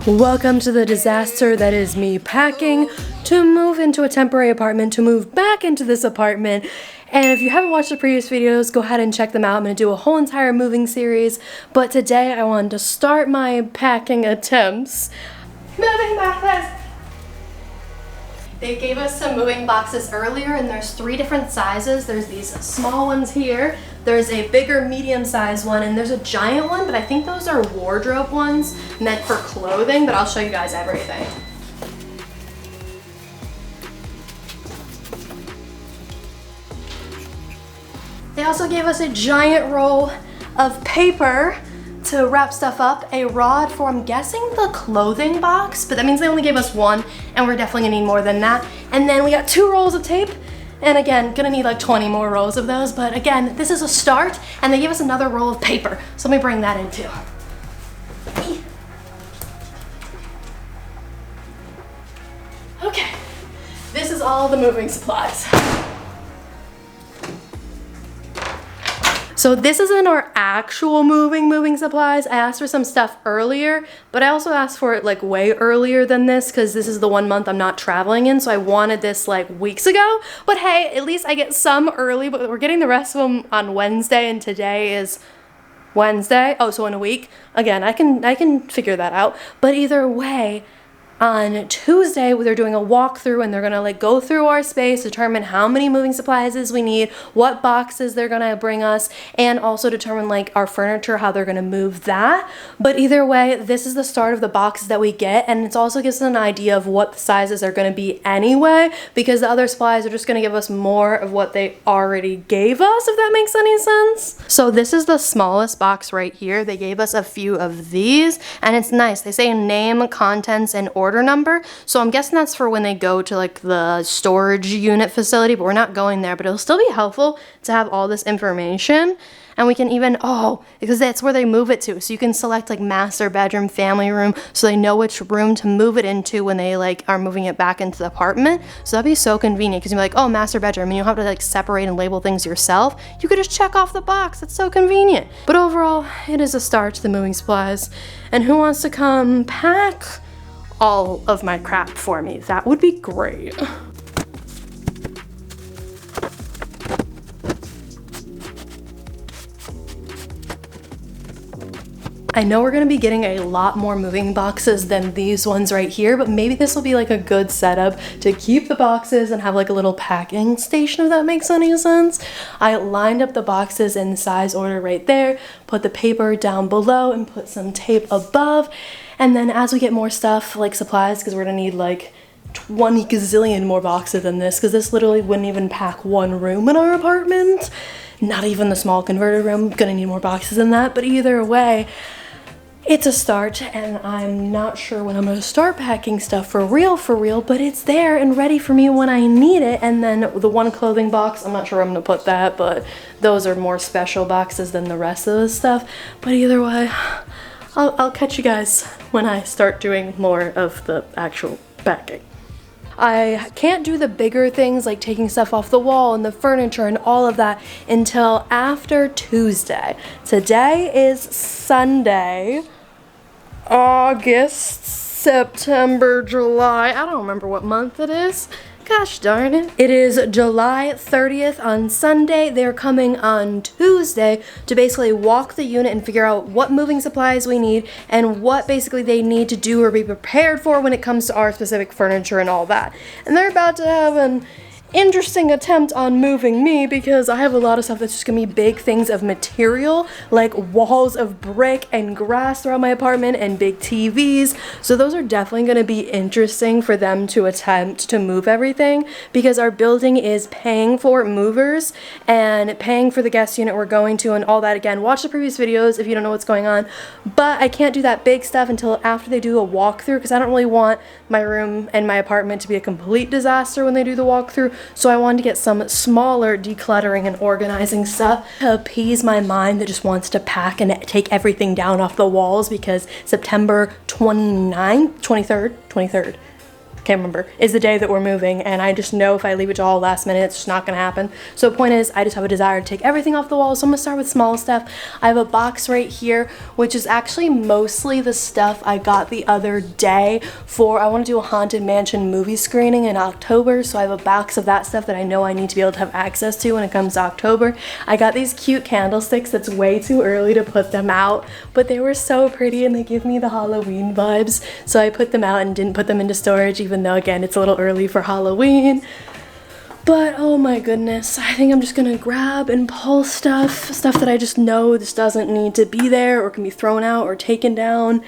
Welcome to the disaster that is me packing to move into a temporary apartment, to move back into this apartment. And if you haven't watched the previous videos, go ahead and check them out. I'm going to do a whole entire moving series. But today I wanted to start my packing attempts. Moving boxes! They gave us some moving boxes earlier, and there's 3 different sizes. There's these small ones here, there's a bigger medium-sized one, and there's a giant one, but I think those are wardrobe ones meant for clothing, but I'll show you guys everything. They also gave us a giant roll of paper to wrap stuff up, a rod for, I'm guessing, the clothing box, but that means they only gave us 1, and we're definitely gonna need more than that. And then we got 2 rolls of tape, and again, gonna need like 20 more rolls of those, but again, this is a start, and they gave us another roll of paper, so let me bring that in too. Okay, this is all the moving supplies. So this isn't our actual moving supplies. I asked for some stuff earlier, but I also asked for it like way earlier than this because this is the 1 month I'm not traveling in, so I wanted this like weeks ago. But hey, at least I get some early, but we're getting the rest of them on Wednesday, and today is Wednesday. Oh, so in a week. Again, I can figure that out. But either way, on Tuesday, they're doing a walkthrough, and they're gonna like go through our space, determine how many moving supplies we need, what boxes they're gonna bring us, and also determine like our furniture, how they're gonna move that. But either way, this is the start of the boxes that we get, and it also gives us an idea of what the sizes are gonna be anyway, because the other supplies are just gonna give us more of what they already gave us, if that makes any sense. So this is the smallest box right here. They gave us a few of these, and it's nice. They say name, contents, and order number, so I'm guessing that's for when they go to like the storage unit facility, but we're not going there. But it'll still be helpful to have all this information, and we can even, because that's where they move it to, so you can select like master bedroom, family room, so they know which room to move it into when they like are moving it back into the apartment. So that'd be so convenient, because you're like, oh, master bedroom, and you don't have to like separate and label things yourself. You could just check off the box. That's so convenient. But overall, it is a start to the moving supplies. And who wants to come pack all of my crap for me? That would be great. I know we're gonna be getting a lot more moving boxes than these ones right here, but maybe this will be like a good setup to keep the boxes and have like a little packing station, if that makes any sense. I lined up the boxes in size order right there, put the paper down below, and put some tape above. And then as we get more stuff, like supplies, because we're gonna need like 20 gazillion more boxes than this, because this literally wouldn't even pack 1 room in our apartment. Not even the small converted room. Gonna need more boxes than that, but either way, it's a start, and I'm not sure when I'm gonna start packing stuff for real, but it's there and ready for me when I need it. And then the 1 clothing box, I'm not sure where I'm gonna put that, but those are more special boxes than the rest of the stuff. But either way, I'll catch you guys when I start doing more of the actual packing. I can't do the bigger things like taking stuff off the wall and the furniture and all of that until after Tuesday. Today is Sunday, August, September, July. I don't remember what month it is. Gosh darn it. It is July 30th on Sunday. They're coming on Tuesday to basically walk the unit and figure out what moving supplies we need and what basically they need to do or be prepared for when it comes to our specific furniture and all that. And they're about to have an interesting attempt on moving me, because I have a lot of stuff that's just gonna be big things of material, like walls of brick and grass throughout my apartment and big TVs. So those are definitely gonna be interesting for them to attempt to move everything, because our building is paying for movers and paying for the guest unit we're going to and all that. Again, watch the previous videos if you don't know what's going on. But I can't do that big stuff until after they do a walkthrough, because I don't really want my room and my apartment to be a complete disaster when they do the walkthrough. So I wanted to get some smaller decluttering and organizing stuff to appease my mind that just wants to pack and take everything down off the walls, because September 23rd, can't remember, is the day that we're moving, and I just know if I leave it to all last minute, it's just not gonna happen. So the point is, I just have a desire to take everything off the wall, so I'm gonna start with small stuff. I have a box right here, which is actually mostly the stuff I got the other day for, I wanna do a Haunted Mansion movie screening in October, so I have a box of that stuff that I know I need to be able to have access to when it comes to October. I got these cute candlesticks that's way too early to put them out, but they were so pretty and they give me the Halloween vibes, so I put them out and didn't put them into storage, even though again it's a little early for Halloween. But oh my goodness, I think I'm just gonna grab and pull stuff that I just know just doesn't need to be there or can be thrown out or taken down.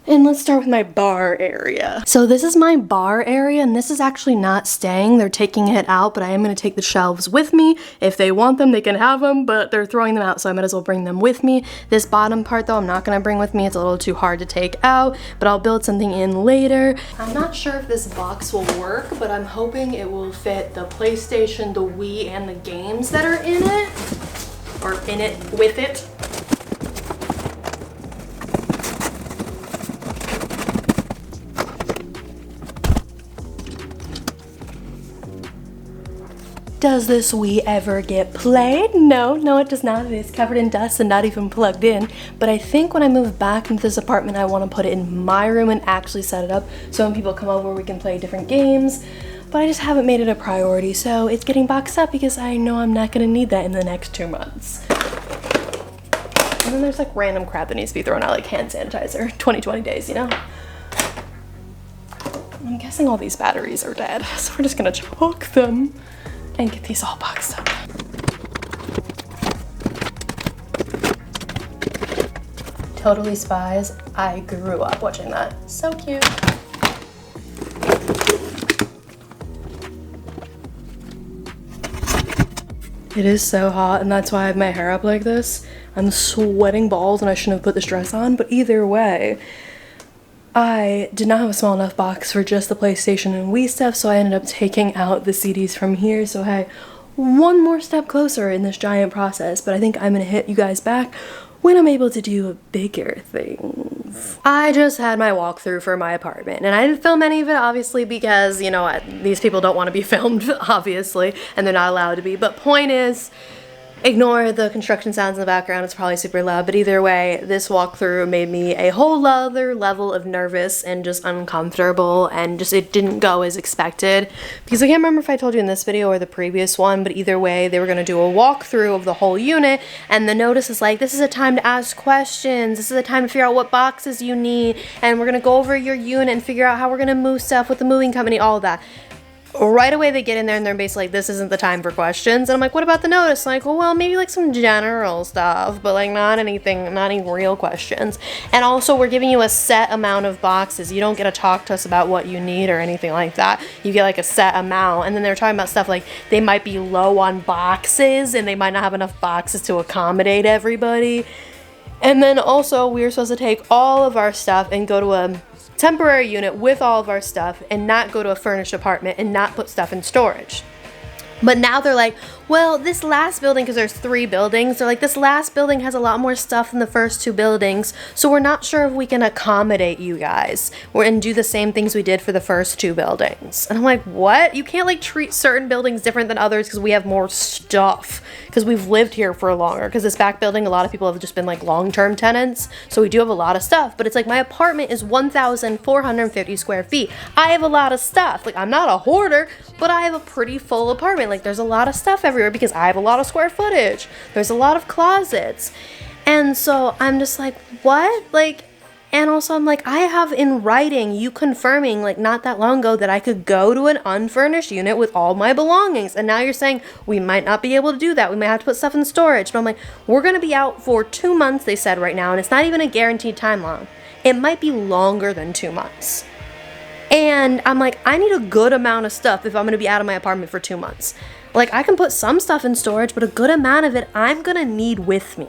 And let's start with my bar area. So this is my bar area, and this is actually not staying. They're taking it out, but I am gonna take the shelves with me. If they want them, they can have them, but they're throwing them out, so I might as well bring them with me. This bottom part though, I'm not gonna bring with me. It's a little too hard to take out, but I'll build something in later. I'm not sure if this box will work, but I'm hoping it will fit the PlayStation, the Wii, and the games that are in it, or in it with it. Does this Wii ever get played? No, it does not. It is covered in dust and not even plugged in. But I think when I move back into this apartment, I want to put it in my room and actually set it up so when people come over, we can play different games. But I just haven't made it a priority, so it's getting boxed up because I know I'm not going to need that in the next 2 months. And then there's like random crap that needs to be thrown out, like hand sanitizer, 2020 days, you know? I'm guessing all these batteries are dead, so we're just going to chalk them and get these all boxed up. Totally Spies. I grew up watching that. So cute. It is so hot, and that's why I have my hair up like this. I'm sweating balls and I shouldn't have put this dress on, but either way, I did not have a small enough box for just the PlayStation and Wii stuff, so I ended up taking out the CDs from here. So hey, one more step closer in this giant process, but I think I'm gonna hit you guys back when I'm able to do bigger things. I just had my walkthrough for my apartment, and I didn't film any of it obviously because, you know, these people don't want to be filmed obviously, and they're not allowed to be, but point is, ignore the construction sounds in the background, it's probably super loud, but either way, this walkthrough made me a whole other level of nervous and just uncomfortable, and just it didn't go as expected. Because I can't remember if I told you in this video or the previous one, but either way, they were gonna do a walkthrough of the whole unit, and the notice is like, this is a time to ask questions, this is a time to figure out what boxes you need, and we're gonna go over your unit and figure out how we're gonna move stuff with the moving company, all of that. Right away they get in there and they're basically like, this isn't the time for questions. And I'm like, what about the notice? Like, well, maybe like some general stuff, but like not any real questions. And also we're giving you a set amount of boxes. You don't get to talk to us about what you need or anything like that. You get like a set amount. And then they're talking about stuff like they might be low on boxes and they might not have enough boxes to accommodate everybody. And then also we were supposed to take all of our stuff and go to a temporary unit with all of our stuff and not go to a furnished apartment and not put stuff in storage. But now they're like, well, this last building, because there's 3 buildings, they're like, this last building has a lot more stuff than the first 2 buildings, so we're not sure if we can accommodate you guys and do the same things we did for the first 2 buildings. And I'm like, what? You can't like treat certain buildings different than others because we have more stuff, because we've lived here for longer, because this back building, a lot of people have just been like long-term tenants, so we do have a lot of stuff. But it's like, my apartment is 1,450 square feet. I have a lot of stuff. Like, I'm not a hoarder, but I have a pretty full apartment. Like, there's a lot of stuff everywhere because I have a lot of square footage. There's a lot of closets. And so I'm just like, what? Like, and also I'm like, I have in writing you confirming like not that long ago that I could go to an unfurnished unit with all my belongings. And now you're saying we might not be able to do that. We might have to put stuff in storage. But I'm like, we're going to be out for 2 months, they said right now. And it's not even a guaranteed timeline. It might be longer than 2 months. And I'm like, I need a good amount of stuff if I'm going to be out of my apartment for 2 months. Like, I can put some stuff in storage, but a good amount of it I'm going to need with me.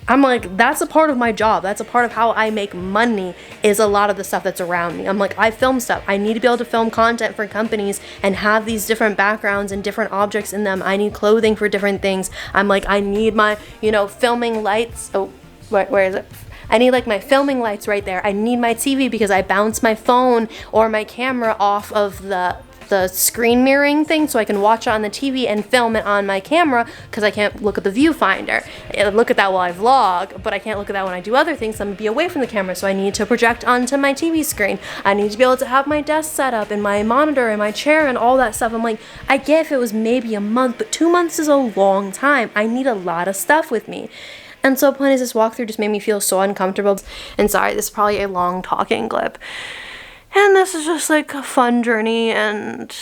I'm like, that's a part of my job. That's a part of how I make money, is a lot of the stuff that's around me. I'm like, I film stuff. I need to be able to film content for companies and have these different backgrounds and different objects in them. I need clothing for different things. I'm like, I need my, filming lights. Oh, where is it? I need like my filming lights right there. I need my TV because I bounce my phone or my camera off of the screen mirroring thing so I can watch it on the TV and film it on my camera because I can't look at the viewfinder. I look at that while I vlog, but I can't look at that when I do other things. I'm gonna be away from the camera, so I need to project onto my TV screen. I need to be able to have my desk set up and my monitor and my chair and all that stuff. I'm like, I get if it was maybe a month, but 2 months is a long time. I need a lot of stuff with me. And so point is, this walkthrough just made me feel so uncomfortable. And sorry, this is probably a long talking clip. And this is just like a fun journey and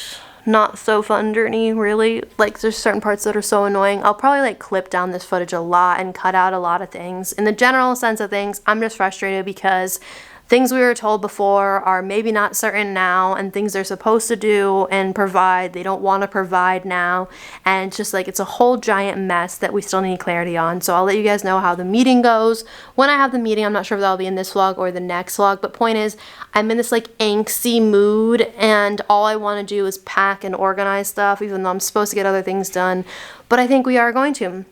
not so fun journey, really. Like, there's certain parts that are so annoying. I'll probably like clip down this footage a lot and cut out a lot of things. In the general sense of things, I'm just frustrated because things we were told before are maybe not certain now, and things they're supposed to do and provide, they don't want to provide now. And it's just like, it's a whole giant mess that we still need clarity on. So I'll let you guys know how the meeting goes when I have the meeting. I'm not sure if that'll be in this vlog or the next vlog, but point is, I'm in this like angsty mood and all I want to do is pack and organize stuff, even though I'm supposed to get other things done. But I think we are going to.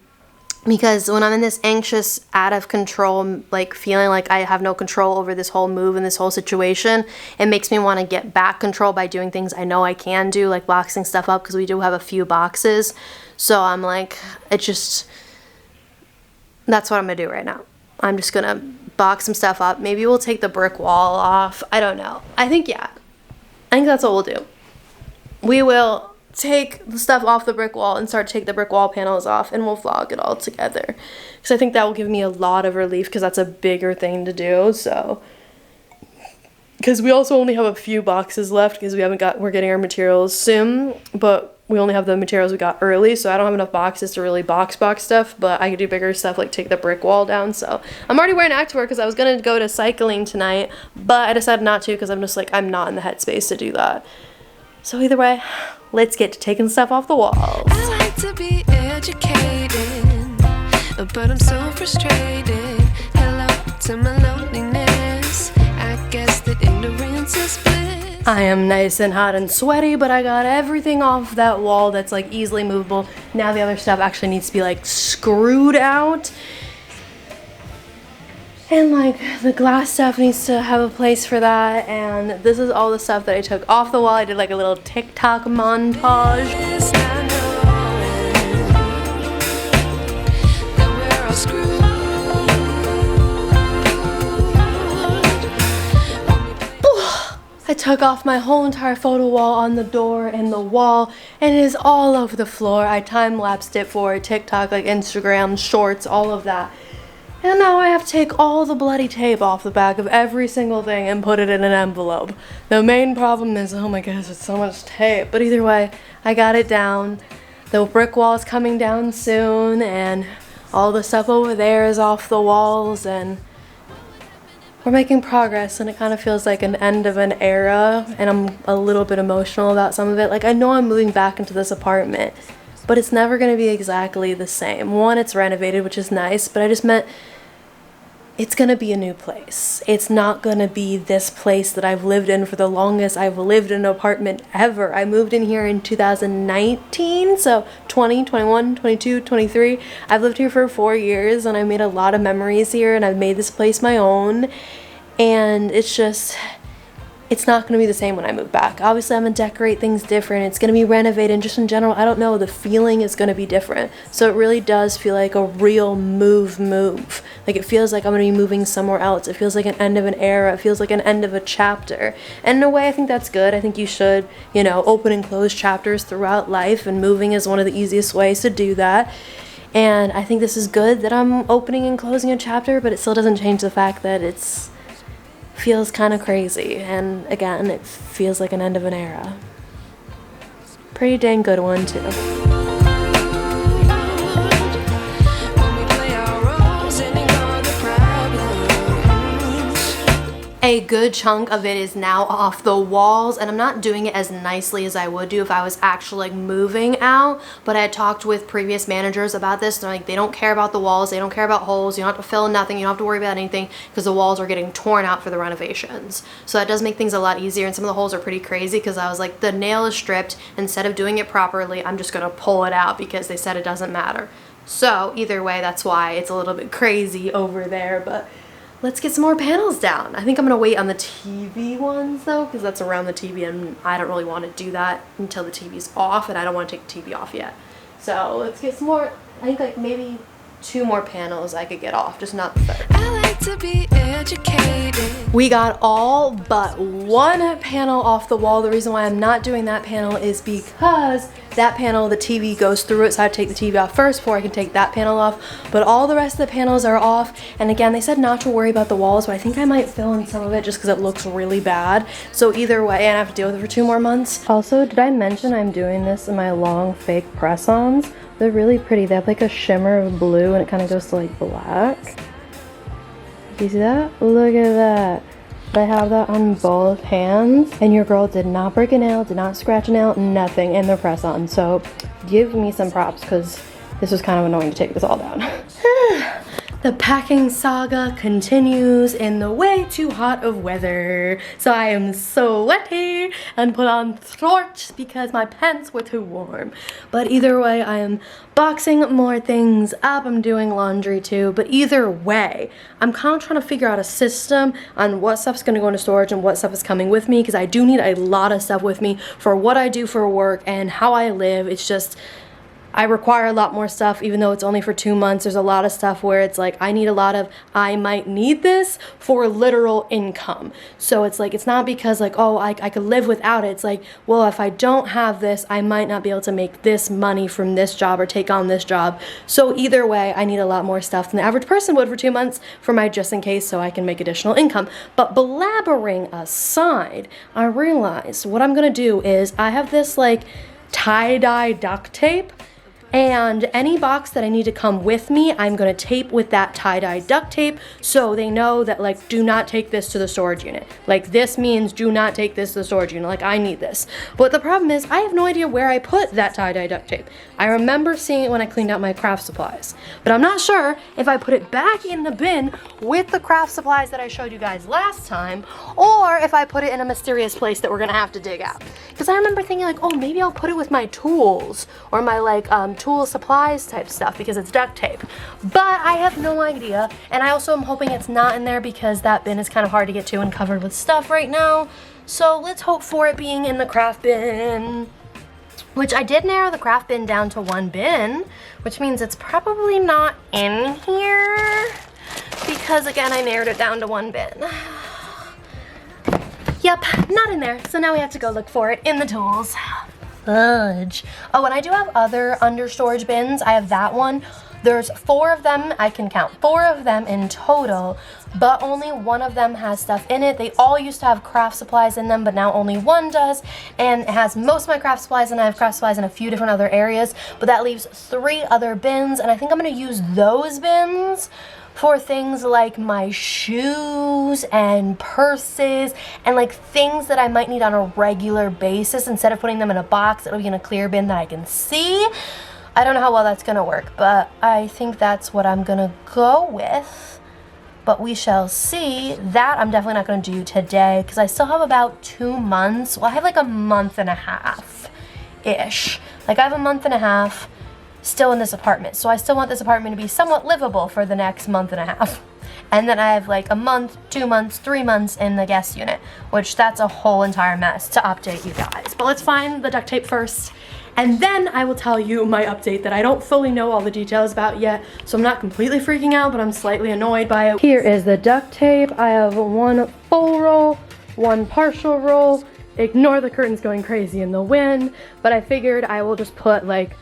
Because when I'm in this anxious, out of control, like feeling like I have no control over this whole move and this whole situation, it makes me want to get back control by doing things I know I can do, like boxing stuff up, because we do have a few boxes. So I'm like, that's what I'm going to do right now. I'm just going to box some stuff up. Maybe we'll take the brick wall off. I don't know. I think that's what we'll do. We will take the stuff off the brick wall and start to take the brick wall panels off, and we'll vlog it all together, because I think that will give me a lot of relief, because that's a bigger thing to do. So because we also only have a few boxes left, because we're getting our materials soon, but we only have the materials we got early, so I don't have enough boxes to really box stuff, but I could do bigger stuff like take the brick wall down. So I'm already wearing activewear because I was gonna go to cycling tonight, but I decided not to because I'm just like, I'm not in the headspace to do that. So either way, let's get to taking stuff off the walls. I like to be educated, but I'm so frustrated. Hello to my loneliness. I guess that ignorance is bliss. I am nice and hot and sweaty, but I got everything off that wall that's like easily movable. Now the other stuff actually needs to be like screwed out. And like the glass stuff needs to have a place for that, and this is all the stuff that I took off the wall. I did like a little TikTok montage. I took off my whole entire photo wall on the door and the wall, and it is all over the floor. I time-lapsed it for TikTok, like Instagram, shorts, all of that. And now I have to take all the bloody tape off the back of every single thing and put it in an envelope. The main problem is, oh my gosh, it's so much tape. But either way, I got it down. The brick wall is coming down soon, and all the stuff over there is off the walls, and we're making progress, and it kind of feels like an end of an era, and I'm a little bit emotional about some of it. Like, I know I'm moving back into this apartment, but it's never going to be exactly the same. One, it's renovated, which is nice, but I just meant it's going to be a new place. It's not going to be this place that I've lived in for the longest I've lived in an apartment ever. I moved in here in 2019, so 20, 21, 22, 23. I've lived here for 4 years, and I made a lot of memories here, and I've made this place my own, and it's not going to be the same when I move back. Obviously, I'm going to decorate things different. It's going to be renovated, and just in general, I don't know, the feeling is going to be different. So it really does feel like a real move. Like, it feels like I'm going to be moving somewhere else. It feels like an end of an era. It feels like an end of a chapter. And in a way, I think that's good. I think you should, open and close chapters throughout life, and moving is one of the easiest ways to do that. And I think this is good that I'm opening and closing a chapter, but it still doesn't change the fact that feels kind of crazy, and again, it feels like an end of an era. Pretty dang good one too. A good chunk of it is now off the walls, and I'm not doing it as nicely as I would do if I was actually moving out, but I had talked with previous managers about this. They're like, they don't care about the walls, they don't care about holes, you don't have to fill in nothing, you don't have to worry about anything, because the walls are getting torn out for the renovations. So that does make things a lot easier, and some of the holes are pretty crazy, because I was like, the nail is stripped, instead of doing it properly, I'm just gonna pull it out because they said it doesn't matter. So either way, that's why it's a little bit crazy over there, but let's get some more panels down. I think I'm gonna wait on the TV ones though, because that's around the TV and I don't really want to do that until the TV's off, and I don't want to take the TV off yet. So let's get some more, I think like maybe 2 more panels I could get off, just not the 3rd. I like to be educated. We got all but 1 panel off the wall. The reason why I'm not doing that panel is because that panel, the TV goes through it, so I have to take the TV off first before I can take that panel off. But all the rest of the panels are off. And again, they said not to worry about the walls, but I think I might fill in some of it just because it looks really bad. So either way, and I have to deal with it for 2 more months. Also, did I mention I'm doing this in my long fake press-ons? They're really pretty. They have like a shimmer of blue and it kind of goes to like black. Do you see that? Look at that. I have that on both hands, and your girl did not break a nail, did not scratch a nail, nothing in the press-on. So give me some props, because this was kind of annoying to take this all down. The packing saga continues in the way too hot of weather. So I am sweaty and put on shorts because my pants were too warm. But either way, I am boxing more things up. I'm doing laundry too. But either way, I'm kind of trying to figure out a system on what stuff's going to go into storage and what stuff is coming with me, because I do need a lot of stuff with me for what I do for work and how I live. It's just, I require a lot more stuff, even though it's only for 2 months. There's a lot of stuff where it's like, I need a lot of, I might need this for literal income. So it's like, it's not because like, oh, I could live without it. It's like, well, if I don't have this, I might not be able to make this money from this job or take on this job. So either way, I need a lot more stuff than the average person would for 2 months for my just in case, so I can make additional income. But blabbering aside, I realized what I'm gonna do is I have this like tie-dye duct tape, and any box that I need to come with me, I'm gonna tape with that tie-dye duct tape, so they know that like, do not take this to the storage unit. Like, this means do not take this to the storage unit. Like, I need this. But the problem is, I have no idea where I put that tie-dye duct tape. I remember seeing it when I cleaned out my craft supplies, but I'm not sure if I put it back in the bin with the craft supplies that I showed you guys last time, or if I put it in a mysterious place that we're gonna have to dig out. Because I remember thinking like, oh, maybe I'll put it with my tools or my like tool supplies type stuff because it's duct tape. But I have no idea, and I also am hoping it's not in there because that bin is kind of hard to get to and covered with stuff right now. So let's hope for it being in the craft bin, which I did narrow the craft bin down to 1 bin, which means it's probably not in here because again, I narrowed it down to 1 bin. Yep, not in there. So now we have to go look for it in the tools. Fudge. Oh, and I do have other under storage bins. I have that one. There's 4 of them. I can count 4 of them in total, but only 1 of them has stuff in it. They all used to have craft supplies in them, but now only 1 does, and it has most of my craft supplies, and I have craft supplies in a few different other areas, but that leaves 3 other bins, and I think I'm going to use those bins for things like my shoes and purses and like things that I might need on a regular basis. Instead of putting them in a box, it'll be in a clear bin that I can see. I don't know how well that's gonna work, but I think that's what I'm gonna go with. But we shall see. That I'm definitely not gonna do today because I still have about 2 months. Well, I have like a month and a half-ish. Like I have a month and a half still in this apartment. So I still want this apartment to be somewhat livable for the next month and a half. And then I have like a month, 2 months, 3 months in the guest unit, which that's a whole entire mess to update you guys. But let's find the duct tape first, and then I will tell you my update that I don't fully know all the details about yet, so I'm not completely freaking out, but I'm slightly annoyed by it. Here is the duct tape. I have 1 full roll, 1 partial roll. Ignore the curtains going crazy in the wind, but I figured I will just put like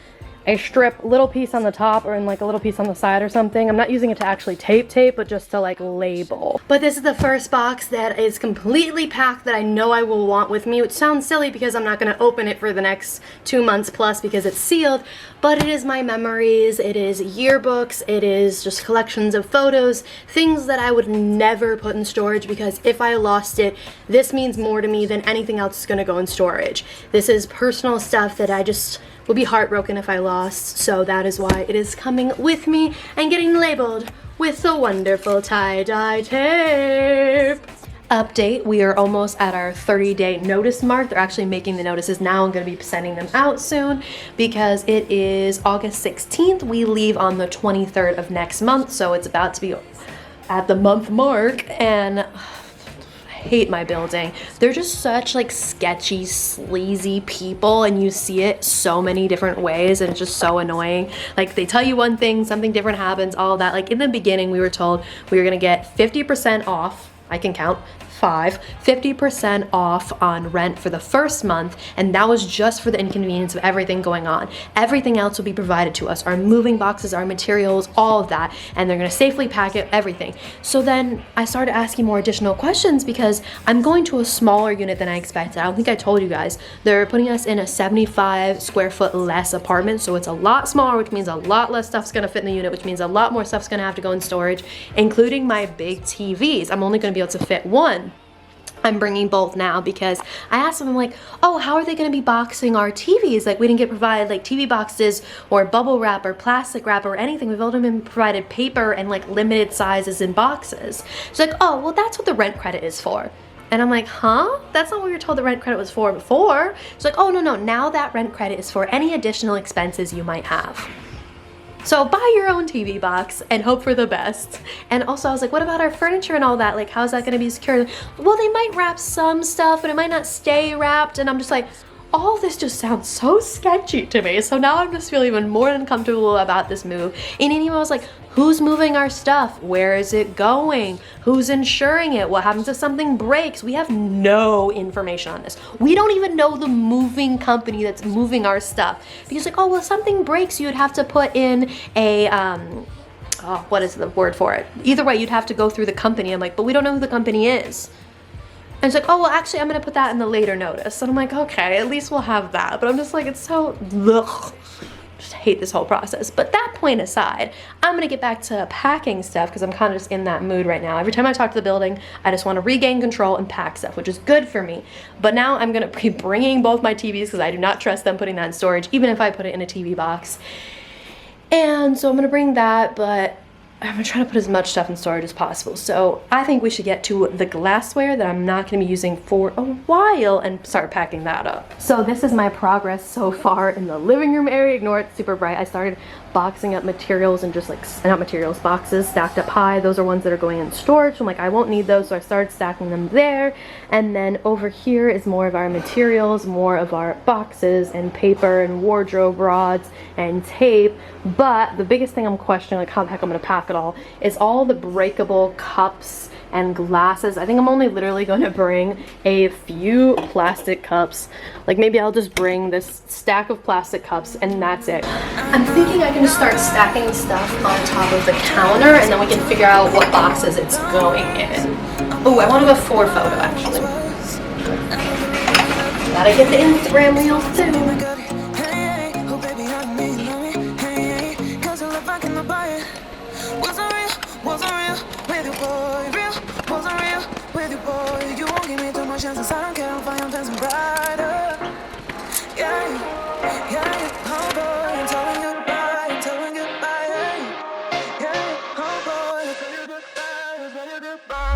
a strip, little piece on the top or in like a little piece on the side or something. I'm not using it to actually tape, but just to like label. But this is the first box that is completely packed that I know I will want with me, which sounds silly because I'm not gonna open it for the next 2 months plus because it's sealed, but it is my memories, it is yearbooks, it is just collections of photos, things that I would never put in storage because if I lost it, this means more to me than anything else is gonna go in storage. This is personal stuff that I just would be heartbroken if I lost, so that is why it is coming with me and getting labeled with the wonderful tie-dye tape. Update, we are almost at our 30-day notice mark. They're actually making the notices now. I'm going to be sending them out soon because it is August 16th. We leave on the 23rd of next month, so it's about to be at the month mark, and hate my building. They're just such like sketchy, sleazy people, and you see it so many different ways, and it's just so annoying. Like they tell you one thing, something different happens, all of that. Like in the beginning we were told we were gonna get 50% off. I can count 50% off on rent for the first month, and that was just for the inconvenience of everything going on. Everything else will be provided to us, our moving boxes, our materials, all of that, and they're gonna safely pack it, everything. So then I started asking more additional questions because I'm going to a smaller unit than I expected. I don't think I told you guys. They're putting us in a 75 square foot less apartment, so it's a lot smaller, which means a lot less stuff's gonna fit in the unit, which means a lot more stuff's gonna have to go in storage, including my big TVs. I'm only gonna be able to fit one. I'm bringing both now because I asked them, I'm like, oh, how are they going to be boxing our TVs? Like, we didn't get provided like TV boxes or bubble wrap or plastic wrap or anything. We've only been provided paper and like limited sizes in boxes. She's like, oh, well, that's what the rent credit is for. And I'm like, huh? That's not what we were told the rent credit was for before. She's like, oh, no, now that rent credit is for any additional expenses you might have. So buy your own TV box and hope for the best. And also I was like, what about our furniture and all that? Like, how's that gonna be secure? Well, they might wrap some stuff and it might not stay wrapped. And I'm just like, all this just sounds so sketchy to me. So now I'm just feeling even more uncomfortable about this move. And an email was like, who's moving our stuff? Where is it going? Who's insuring it? What happens if something breaks? We have no information on this. We don't even know the moving company that's moving our stuff. Because like, oh, well, if something breaks, you'd have to put in a, what is the word for it? Either way, you'd have to go through the company. I'm like, but we don't know who the company is. And it's like, oh, well, actually, I'm going to put that in the later notice. And I'm like, okay, at least we'll have that. But I'm just like, it's so, ugh. Just hate this whole process. But that point aside, I'm going to get back to packing stuff because I'm kind of just in that mood right now. Every time I talk to the building, I just want to regain control and pack stuff, which is good for me. But now I'm going to be bringing both my TVs because I do not trust them putting that in storage, even if I put it in a TV box. And so I'm going to bring that, but I'm gonna try to put as much stuff in storage as possible. So I think we should get to the glassware that I'm not gonna be using for a while and start packing that up. So this is my progress so far in the living room area. Ignore it's super bright. I started boxing up materials and just like, not materials, boxes stacked up high. Those are ones that are going in storage. I'm like, I won't need those, so I started stacking them there. And then over here is more of our materials, more of our boxes and paper and wardrobe rods and tape. But the biggest thing I'm questioning, like how the heck I'm gonna pack it all, is all the breakable cups and glasses. I think I'm only literally going to bring a few plastic cups. Like maybe I'll just bring this stack of plastic cups and that's it. I'm thinking I can just start stacking stuff on top of the counter and then we can figure out what boxes it's going in. Oh, I want to go for photo actually. Gotta get the Instagram reels too. Chances I don't care if I am dancing brighter. Yeah, oh boy, I'm telling goodbye, I'm telling goodbye. Yeah, oh boy, I'm telling goodbye, I'm telling goodbye.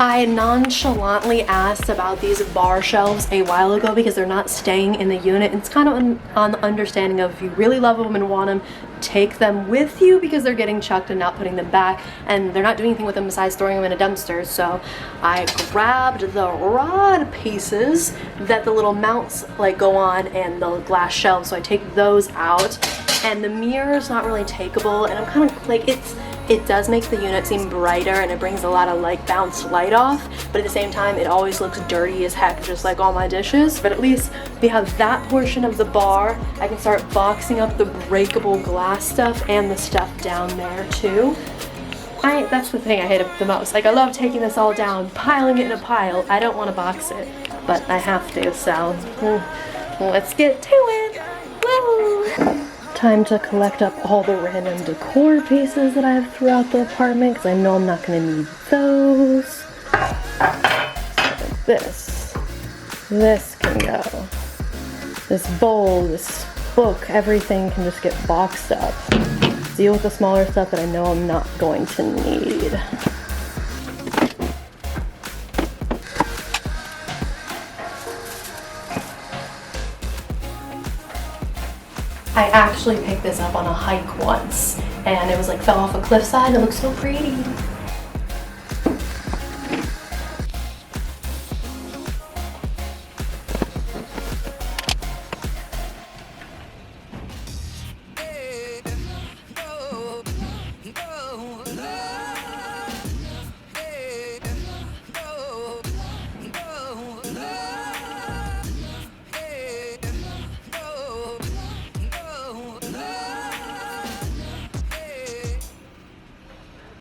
I nonchalantly asked about these bar shelves a while ago because they're not staying in the unit. It's kind of on the understanding of if you really love them and want them, take them with you because they're getting chucked and not putting them back, and they're not doing anything with them besides throwing them in a dumpster. So I grabbed the rod pieces that the little mounts like go on and the glass shelves, so I take those out, and the mirror's not really takeable, and I'm kind of like, it does make the unit seem brighter and it brings a lot of like bounced light off, but at the same time it always looks dirty as heck, just like all my dishes. But at least we have that portion of the bar. I can start boxing up the breakable glass stuff and the stuff down there too. That's the thing I hate the most. Like, I love taking this all down, piling it in a pile. I don't want to box it, but I have to, so let's get to it. Woo! Time to collect up all the random decor pieces that I have throughout the apartment because I know I'm not going to need those. So this can go. This bowl, this book, everything can just get boxed up. Deal with the smaller stuff that I know I'm not going to need. I actually picked this up on a hike once, and it was like fell off a cliffside. It looks so pretty.